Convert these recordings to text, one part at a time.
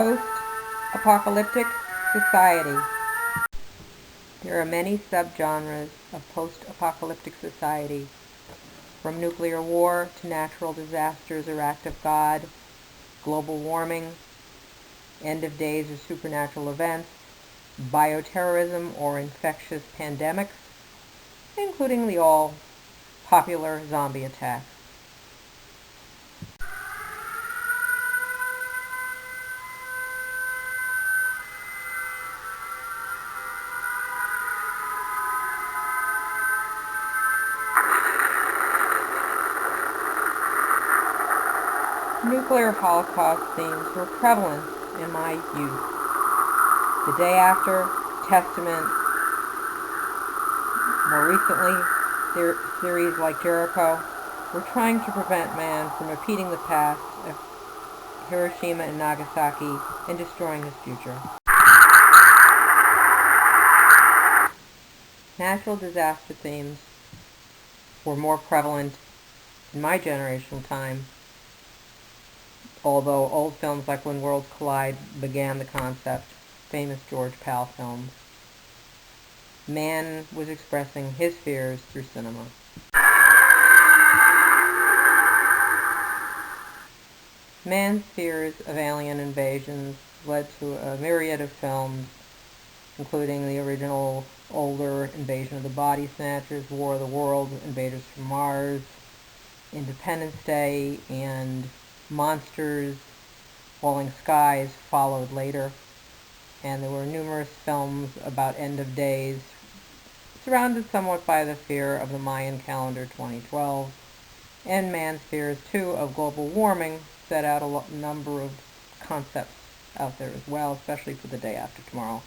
Post-apocalyptic society. There are many subgenres of post-apocalyptic society, from nuclear war to natural disasters or act of God, global warming, end of days or supernatural events, bioterrorism or infectious pandemics, including the all-popular zombie attacks. Nuclear holocaust themes were prevalent in my youth. The Day After, Testament, more recently, series like Jericho, were trying to prevent man from repeating the past of Hiroshima and Nagasaki and destroying his future. Natural disaster themes were more prevalent in my generational time, although old films like When Worlds Collide began the concept, famous George Pal films. Man was expressing his fears through cinema. Man's fears of alien invasions led to a myriad of films, including the original older Invasion of the Body Snatchers, War of the Worlds, Invaders from Mars, Independence Day, and Monsters, Falling Skies followed later. And there were numerous films about end of days, surrounded somewhat by the fear of the Mayan calendar 2012, and man's fears too of global warming set out a number of concepts out there as well, especially for The Day After Tomorrow.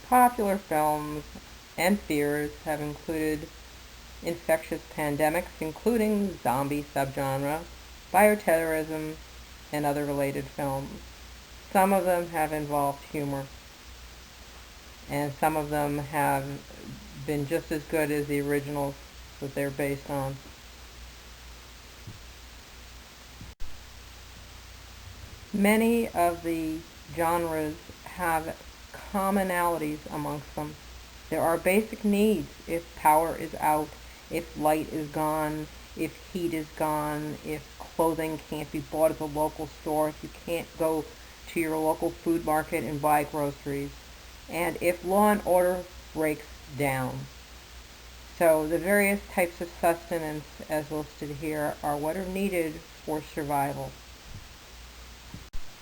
Popular films and fears have included infectious pandemics, including zombie subgenre, bioterrorism, and other related films. Some of them have involved humor, and some of them have been just as good as the originals that they're based on. Many of the genres have commonalities amongst them. There are basic needs. If power is out, if light is gone, if heat is gone, if clothing can't be bought at the local store, if you can't go to your local food market and buy groceries, and if law and order breaks down. So the various types of sustenance as listed here are what are needed for survival.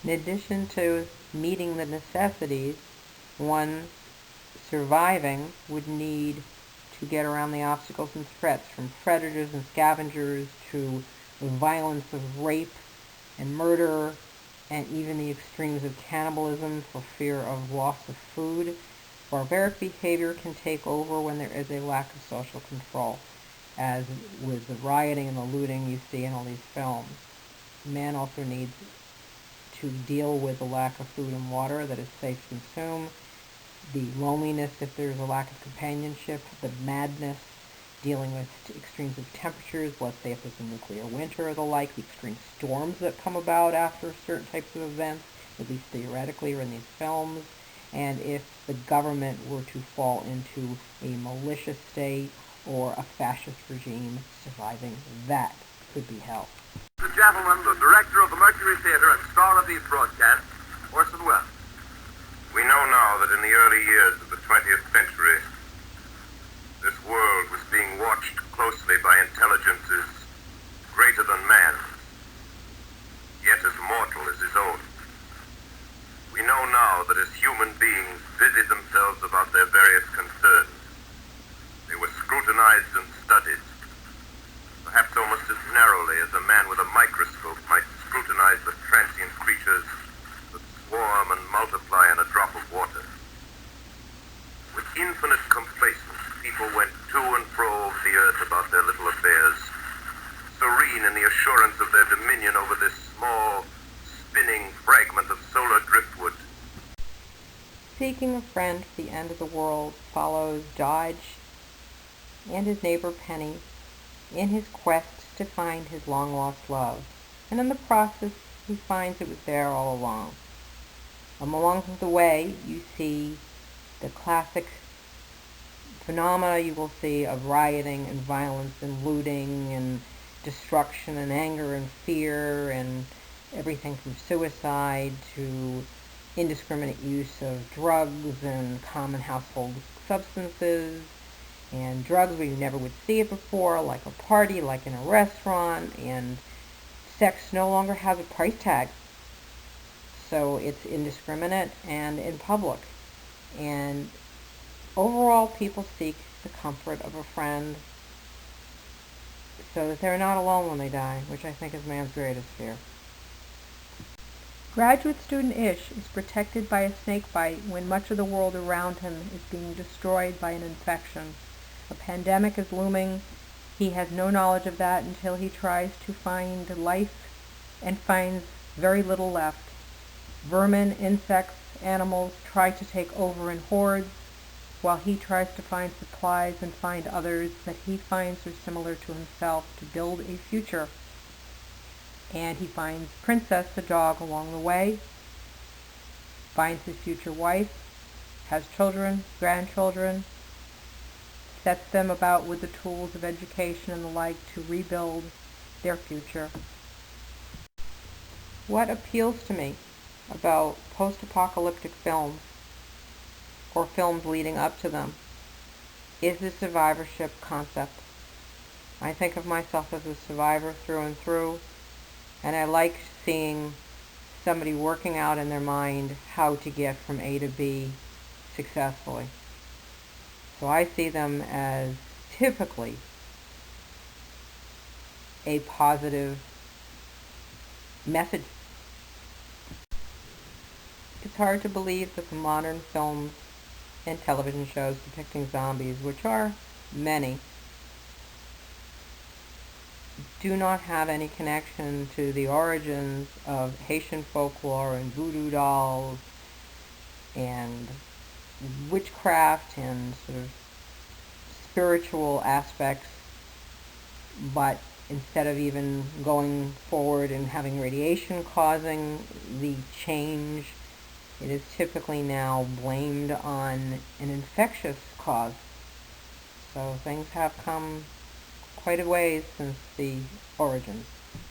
In addition to meeting the necessities, one surviving would need to get around the obstacles and threats from predators and scavengers to the violence of rape and murder and even the extremes of cannibalism for fear of loss of food. Barbaric behavior can take over when there is a lack of social control, as with the rioting and the looting you see in all these films. Man also needs to deal with the lack of food and water that is safe to consume, the loneliness if there's a lack of companionship, the madness, dealing with extremes of temperatures, let's say if there's a nuclear winter or the like, the extreme storms that come about after certain types of events, at least theoretically or in these films, and if the government were to fall into a malicious state or a fascist regime, surviving that could be hell. The gentleman, the director of the Mercury Theater and star of these broadcasts, Orson Welles. We know now that in the early years of the 20th century, this world was being watched closely by intelligences greater than man's, yet as mortal as his own. We know now that as human beings busied themselves about their various concerns, they were scrutinized and studied, perhaps almost as narrowly as a man with a microscope might scrutinize the transient creatures that swarm and multiply in a drop of water. With infinite complacence, people went to and fro over the earth about their little affairs, serene in the assurance of their dominion over this small, spinning fragment of solar driftwood. Seeking a friend for the end of the world follows Dodge and his neighbor Penny in his quest to find his long-lost love, and in the process he finds it was there all along. Along the way, you see the classic phenomena you will see of rioting and violence and looting and destruction and anger and fear and everything from suicide to indiscriminate use of drugs and common household substances and drugs where you never would see it before, like a party, like in a restaurant, and sex no longer has a price tag. So it's indiscriminate and in public. And overall, people seek the comfort of a friend so that they're not alone when they die, which I think is man's greatest fear. Graduate student Ish is protected by a snake bite when much of the world around him is being destroyed by an infection. A pandemic is looming. He has no knowledge of that until he tries to find life and finds very little left. Vermin, insects, animals try to take over in hordes, while he tries to find supplies and find others that he finds are similar to himself to build a future. And he finds Princess, the dog, along the way, finds his future wife, has children, grandchildren, sets them about with the tools of education and the like to rebuild their future. What appeals to me about post-apocalyptic films, or films leading up to them, is the survivorship concept. I think of myself as a survivor through and through, and I like seeing somebody working out in their mind how to get from A to B successfully. So I see them as typically a positive message. It's hard to believe that the modern films and television shows depicting zombies, which are many, do not have any connection to the origins of Haitian folklore and voodoo dolls and witchcraft and sort of spiritual aspects, but instead of even going forward and having radiation causing the change, it is typically now blamed on an infectious cause. So things have come quite a ways since the origins.